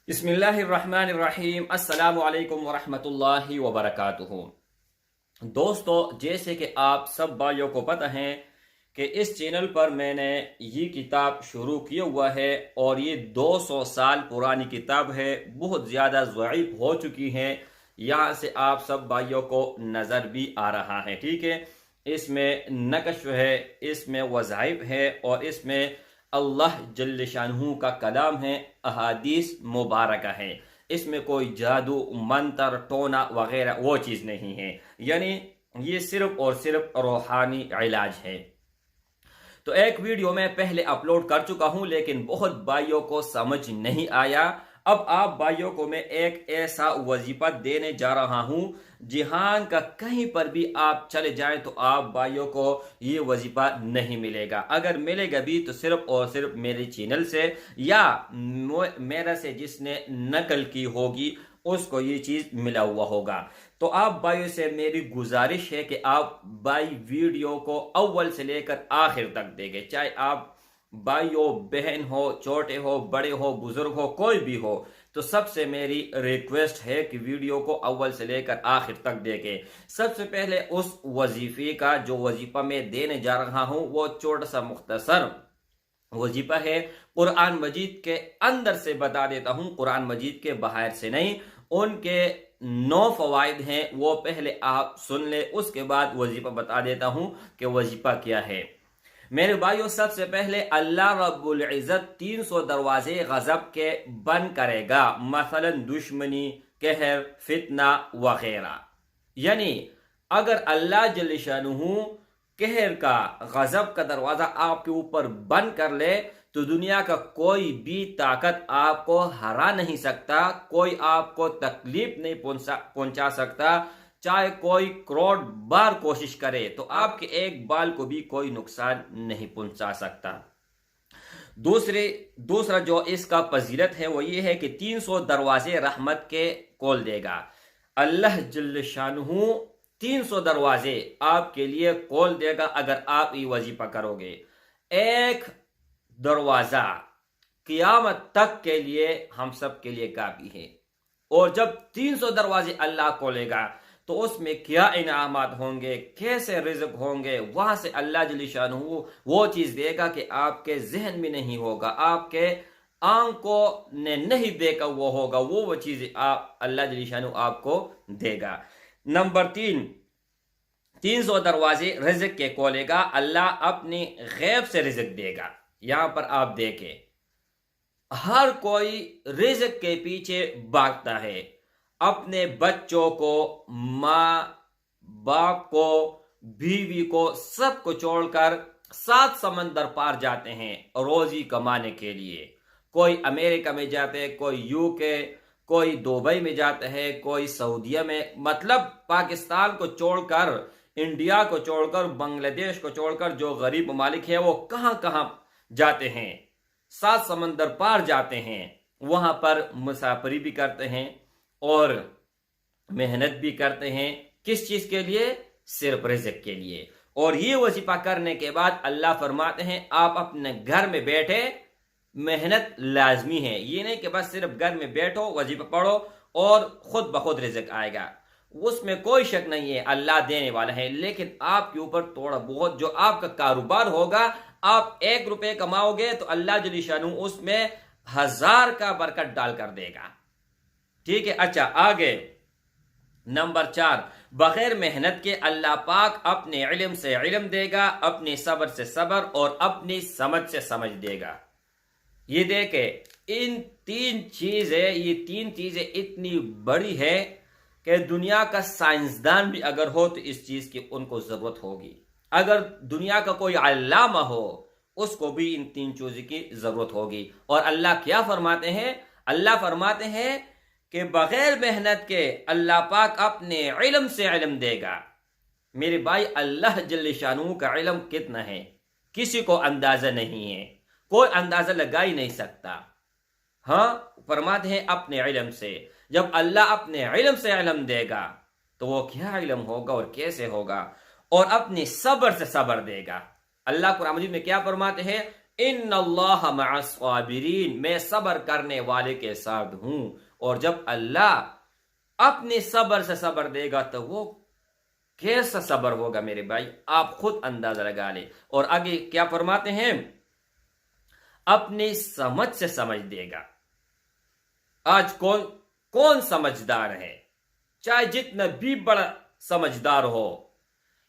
بسم اللہ الرحمن الرحیم۔ السلام علیکم ورحمۃ اللہ وبرکاتہ۔ دوستو، جیسے کہ آپ سب بھائیوں کو پتہ ہے کہ اس چینل پر میں نے یہ کتاب شروع کیا ہوا ہے اور یہ 200 سال پرانی کتاب ہے، بہت زیادہ ضعیف ہو چکی ہے۔ یہاں سے آپ سب بھائیوں کو نظر بھی آ رہا ہے، ٹھیک ہے۔ اس میں نقش ہے، اس میں وظائف ہے اور اس میں اللہ جل شانہ کا کلام ہے، احادیث مبارکہ ہے۔ اس میں کوئی جادو، منتر، ٹونا وغیرہ وہ چیز نہیں ہے، یعنی یہ صرف اور صرف روحانی علاج ہے۔ تو ایک ویڈیو میں پہلے اپلوڈ کر چکا ہوں لیکن بہت بھائیوں کو سمجھ نہیں آیا۔ اب آپ بھائیوں کو میں ایک ایسا وظیفہ دینے جا رہا ہوں، جہان کا کہیں پر بھی آپ چلے جائیں تو آپ بھائیوں کو یہ وظیفہ نہیں ملے گا۔ اگر ملے گا بھی تو صرف اور صرف میرے چینل سے یا میرا سے جس نے نقل کی ہوگی اس کو یہ چیز ملا ہوا ہوگا۔ تو آپ بھائیوں سے میری گزارش ہے کہ آپ بھائی ویڈیو کو اول سے لے کر آخر تک دیکھیں، چاہے آپ بھائی ہو، بہن ہو، چھوٹے ہو، بڑے ہو، بزرگ ہو، کوئی بھی ہو۔ تو سب سے میری ریکویسٹ ہے کہ ویڈیو کو اول سے لے کر آخر تک دیکھیں۔ سب سے پہلے اس وظیفے کا جو وظیفہ میں دینے جا رہا ہوں وہ چھوٹا سا مختصر وظیفہ ہے، قرآن مجید کے اندر سے بتا دیتا ہوں، قرآن مجید کے باہر سے نہیں۔ ان کے 9 فوائد ہیں، وہ پہلے آپ سن لیں، اس کے بعد وظیفہ بتا دیتا ہوں کہ وظیفہ کیا ہے۔ میرے بھائیوں، سب سے پہلے اللہ رب العزت 300 دروازے غضب کے بند کرے گا، مثلا دشمنی، قہر، فتنہ وغیرہ۔ یعنی اگر اللہ جل شانہ قہر کا، غضب کا دروازہ آپ کے اوپر بند کر لے تو دنیا کا کوئی بھی طاقت آپ کو ہرا نہیں سکتا، کوئی آپ کو تکلیف نہیں پہنچا سکتا، چاہے کوئی کروڑ بار کوشش کرے تو آپ کے ایک بال کو بھی کوئی نقصان نہیں پہنچا سکتا۔ دوسرا جو اس کا فضیلت ہے وہ یہ ہے کہ 300 دروازے رحمت کے کھول دے گا۔ اللہ جل شانہ 300 دروازے آپ کے لیے کھول دے گا اگر آپ یہ وظیفہ کرو گے۔ ایک دروازہ قیامت تک کے لیے ہم سب کے لیے کافی ہے، اور جب 300 دروازے اللہ کھولے گا تو اس میں کیا انعامات ہوں گے، کیسے رزق ہوں گے، وہاں سے اللہ جل شانہ وہ چیز دے گا کہ آپ کے ذہن میں نہیں ہوگا، آپ کے آنکھوں نے نہیں دیکھا وہ ہوگا، وہ چیز اللہ جل شانہ آپ کو دے گا۔ نمبر 3، 300 دروازے رزق کے کھولے گا، اللہ اپنی غیب سے رزق دے گا۔ یہاں پر آپ دیکھیں، ہر کوئی رزق کے پیچھے بھاگتا ہے، اپنے بچوں کو، ماں باپ کو، بیوی کو، سب کو چھوڑ کر 7 سمندر پار جاتے ہیں روزی کمانے کے لیے۔ کوئی امریکہ میں جاتے ہیں، کوئی UK، کوئی دبئی میں جاتا ہے، کوئی سعودیہ میں، مطلب پاکستان کو چھوڑ کر، انڈیا کو چھوڑ کر، بنگلہ دیش کو چھوڑ کر جو غریب ممالک ہیں وہ کہاں کہاں جاتے ہیں، 7 سمندر پار جاتے ہیں، وہاں پر مسافری بھی کرتے ہیں اور محنت بھی کرتے ہیں۔ کس چیز کے لیے؟ صرف رزق کے لیے۔ اور یہ وظیفہ کرنے کے بعد اللہ فرماتے ہیں آپ اپنے گھر میں بیٹھے، محنت لازمی ہے، یہ نہیں کہ بس صرف گھر میں بیٹھو، وظیفہ پڑھو اور خود بخود رزق آئے گا، اس میں کوئی شک نہیں ہے، اللہ دینے والا ہے۔ لیکن آپ کے اوپر تھوڑا بہت جو آپ کا کاروبار ہوگا، آپ 1 روپے کماؤ گے تو اللہ جل شانہ اس میں 1000 کا برکت ڈال کر دے گا، ٹھیک ہے۔ اچھا، آگے نمبر 4، بغیر محنت کے اللہ پاک اپنے علم سے علم دے گا، اپنے صبر سے صبر اور اپنی سمجھ سے سمجھ دے گا۔ یہ دیکھیں، یہ 3 چیزیں اتنی بڑی ہے کہ دنیا کا سائنسدان بھی اگر ہو تو اس چیز کی ان کو ضرورت ہوگی، اگر دنیا کا کوئی علامہ ہو اس کو بھی ان 3 چیزوں کی ضرورت ہوگی۔ اور اللہ کیا فرماتے ہیں؟ اللہ فرماتے ہیں کہ بغیر محنت کے اللہ پاک اپنے علم سے علم دے گا۔ میرے بھائی، اللہ جل شانہ کا علم کتنا ہے کسی کو اندازہ نہیں ہے، کوئی اندازہ لگا ہی نہیں سکتا۔ ہاں، فرماتے ہیں اپنے علم سے۔ جب اللہ اپنے علم سے علم دے گا تو وہ کیا علم ہوگا اور کیسے ہوگا، اور اپنے صبر سے صبر دے گا۔ اللہ قرآن مجید میں کیا فرماتے ہیں؟ ان اللہ مع الصابرین، میں صبر کرنے والے کے ساتھ ہوں۔ اور جب اللہ اپنے صبر سے صبر دے گا تو وہ کیسا صبر ہوگا میرے بھائی، آپ خود اندازہ لگا لیں۔ اور آگے کیا فرماتے ہیں؟ اپنی سمجھ سے سمجھ دے گا۔ آج کون سمجھدار ہے؟ چاہے جتنا بھی بڑا سمجھدار ہو،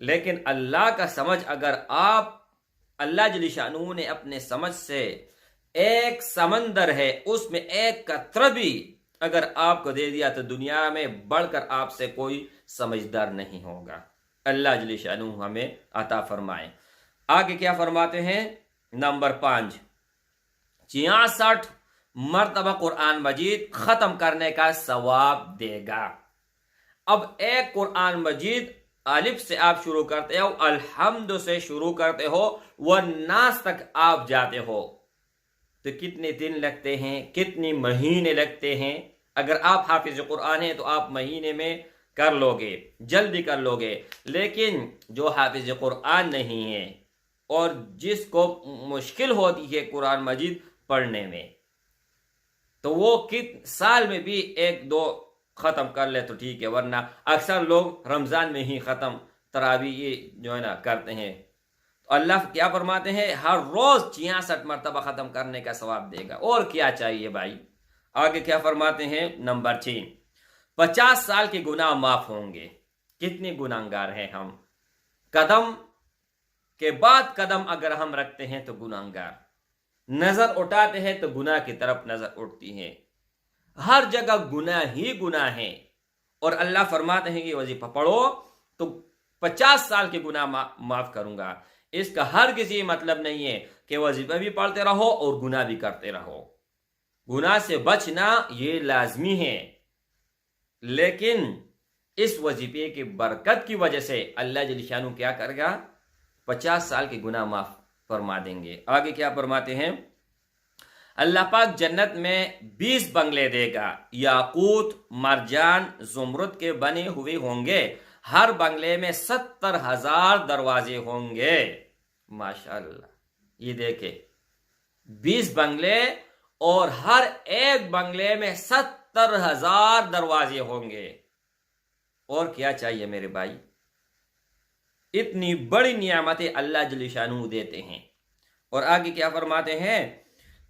لیکن اللہ کا سمجھ اگر اللہ جل شانہ نے اپنے سمجھ سے ایک سمندر ہے، اس میں ایک قطرہ بھی اگر آپ کو دے دیا تو دنیا میں بڑھ کر آپ سے کوئی سمجھدار نہیں ہوگا۔ اللہ جل شانہ ہمیں عطا فرمائے۔ آگے کیا فرماتے ہیں؟ نمبر 5، 66 مرتبہ قرآن مجید ختم کرنے کا ثواب دے گا۔ اب ایک قرآن مجید الف سے آپ شروع کرتے ہو، الحمد سے شروع کرتے ہو، والناس تک آپ جاتے ہو تو کتنے دن لگتے ہیں، کتنی مہینے لگتے ہیں؟ اگر آپ حافظ قرآن ہیں تو آپ مہینے میں کر لو گے، جلدی کر لو گے۔ لیکن جو حافظ قرآن نہیں ہے اور جس کو مشکل ہوتی ہے قرآن مجید پڑھنے میں، تو وہ سال میں بھی 1-2 ختم کر لے تو ٹھیک ہے، ورنہ اکثر لوگ رمضان میں ہی ختم تراویح جو ہے نا کرتے ہیں۔ تو اللہ کیا فرماتے ہیں؟ ہر روز 66 مرتبہ ختم کرنے کا ثواب دے گا۔ اور کیا چاہیے بھائی؟ آگے کیا فرماتے ہیں؟ نمبر 6، 50 سال کے گناہ معاف ہوں گے۔ کتنے گناہگار ہیں ہم، قدم کے بعد قدم اگر ہم رکھتے ہیں تو گناہگار، نظر اٹھاتے ہیں تو گناہ کی طرف نظر اٹھتی ہے، ہر جگہ گناہ ہی گناہ ہے۔ اور اللہ فرماتے ہیں کہ وظیفہ پڑھو تو 50 سال کے گناہ معاف کروں گا۔ اس کا ہرگز یہ مطلب نہیں ہے کہ وظیفہ بھی پڑھتے رہو اور گناہ بھی کرتے رہو۔ گناہ سے بچنا یہ لازمی ہے، لیکن اس وظیفے کی برکت کی وجہ سے اللہ جل شانہ کیا کرے گا؟ 50 سال کے گناہ معاف فرما دیں گے۔ آگے کیا فرماتے ہیں؟ اللہ پاک جنت میں 20 بنگلے دے گا، یاقوت، مرجان، زمرد کے بنے ہوئے ہوں گے۔ ہر بنگلے میں 70,000 دروازے ہوں گے۔ ماشاءاللہ، یہ دیکھیں 20 بنگلے اور ہر ایک بنگلے میں 70,000 دروازے ہوں گے۔ اور کیا چاہیے میرے بھائی؟ اتنی بڑی نعمتیں اللہ جل شانہ دیتے ہیں۔ اور آگے کیا فرماتے ہیں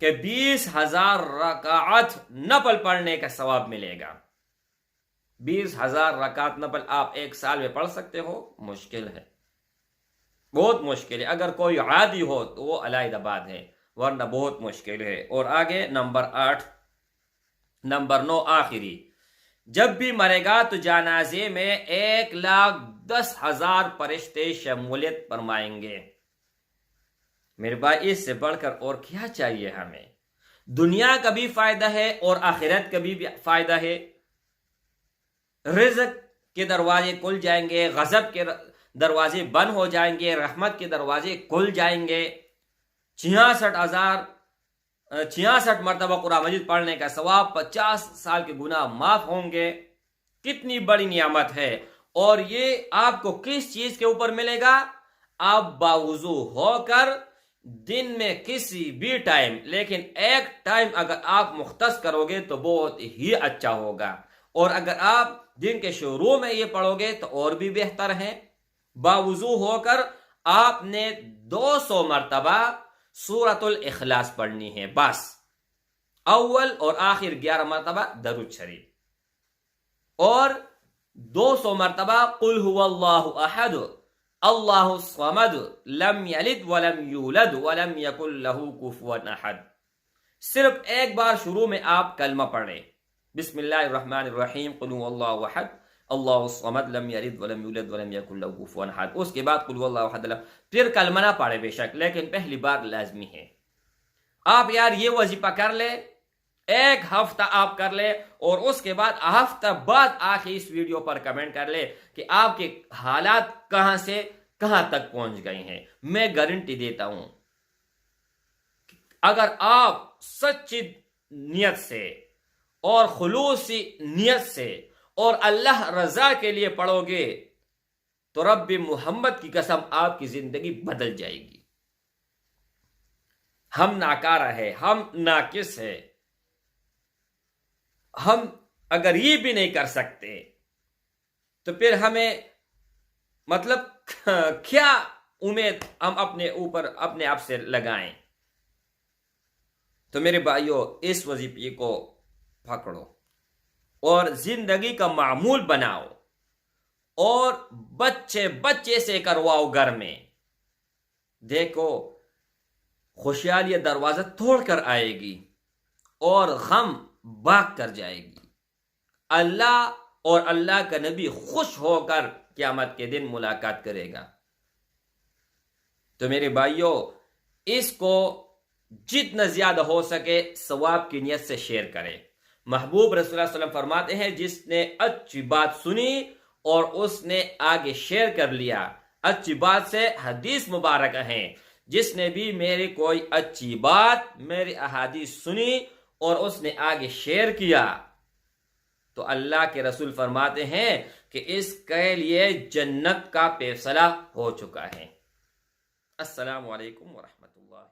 کہ 20,000 رکعت نفل پڑھنے کا ثواب ملے گا۔ 20,000 رکعت نفل آپ ایک سال میں پڑھ سکتے ہو؟ مشکل ہے، بہت مشکل ہے۔ اگر کوئی عادی ہو تو وہ علیحدہ بات ہے، ورنہ بہت مشکل ہے۔ اور آگے نمبر 8، نمبر 9 آخری، جب بھی مرے گا تو جنازے میں 1,10,000 فرشتے شمولیت فرمائیں گے۔ میرے بھائی اس سے بڑھ کر اور کیا چاہیے ہمیں؟ دنیا کا بھی فائدہ ہے اور آخرت کا بھی فائدہ ہے۔ رزق کے دروازے کھل جائیں گے، غضب کے دروازے بند ہو جائیں گے، رحمت کے دروازے کھل جائیں گے۔ 66 مرتبہ قرآن مجید پڑھنے کا ثواب، 50 سال کے گناہ معاف ہوں گے۔ کتنی بڑی نعمت ہے۔ اور یہ آپ کو کس چیز کے اوپر ملے گا؟ آپ باوضو ہو کر دن میں کسی بھی ٹائم، لیکن ایک ٹائم اگر آپ مختص کرو گے تو بہت ہی اچھا ہوگا۔ اور اگر آپ دن کے شروع میں یہ پڑھو گے تو اور بھی بہتر ہے۔ باوضو ہو کر آپ نے 200 مرتبہ سورۃ الاخلاص پڑھنی ہے، بس اول اور آخر 11 مرتبہ درود شریف، اور 200 مرتبہ قل هو اللہ احد اللہ الصمد لم یلد ولم یولد ولم یکن لہ کفوا احد۔ صرف ایک بار شروع میں آپ کلمہ پڑھیں، بسم اللہ الرحمن الرحیم، قل هو اللہ احد اللہ الصمد لم یلد ولم یولد ولم یکن لہ کفوا احد۔ اس کے بعد قل هو اللہ احد، پھر کلمہ نہ پڑھے بے شک، لیکن پہلی بار لازمی ہے۔ آپ یار یہ وظیفہ کر لے، ایک ہفتہ آپ کر لے، اور اس کے بعد ہفتہ بعد آ کے اس ویڈیو پر کمنٹ کر لے کہ آپ کے حالات کہاں سے کہاں تک پہنچ گئے ہیں۔ میں گارنٹی دیتا ہوں اگر آپ سچی نیت سے اور خلوصی نیت سے اور اللہ رضا کے لیے پڑھو گے تو رب محمد کی قسم آپ کی زندگی بدل جائے گی۔ ہم ناکارہ ہے، ہم ناقص ہے، ہم اگر یہ بھی نہیں کر سکتے تو پھر ہمیں مطلب کیا امید ہم اپنے اوپر اپنے آپ سے لگائیں؟ تو میرے بھائیوں، اس وظیفے کو پکڑو اور زندگی کا معمول بناؤ، اور بچے سے کرواؤ گھر میں۔ دیکھو، خوشحالی دروازہ توڑ کر آئے گی اور غم بھاگ کر جائے گی۔ اللہ اور اللہ کا نبی خوش ہو کر قیامت کے دن ملاقات کرے گا۔ تو میرے بھائیوں، اس کو جتنا زیادہ ہو سکے ثواب کی نیت سے شیئر کریں۔ محبوب رسول اللہ صلی اللہ علیہ وسلم فرماتے ہیں، جس نے اچھی بات سنی اور اس نے آگے شیئر کر لیا، اچھی بات سے حدیث مبارک ہیں، جس نے بھی میری کوئی اچھی بات، میری احادیث سنی اور اس نے آگے شیئر کیا، تو اللہ کے رسول فرماتے ہیں کہ اس کے لیے جنت کا فیصلہ ہو چکا ہے۔ السلام علیکم ورحمۃ اللہ۔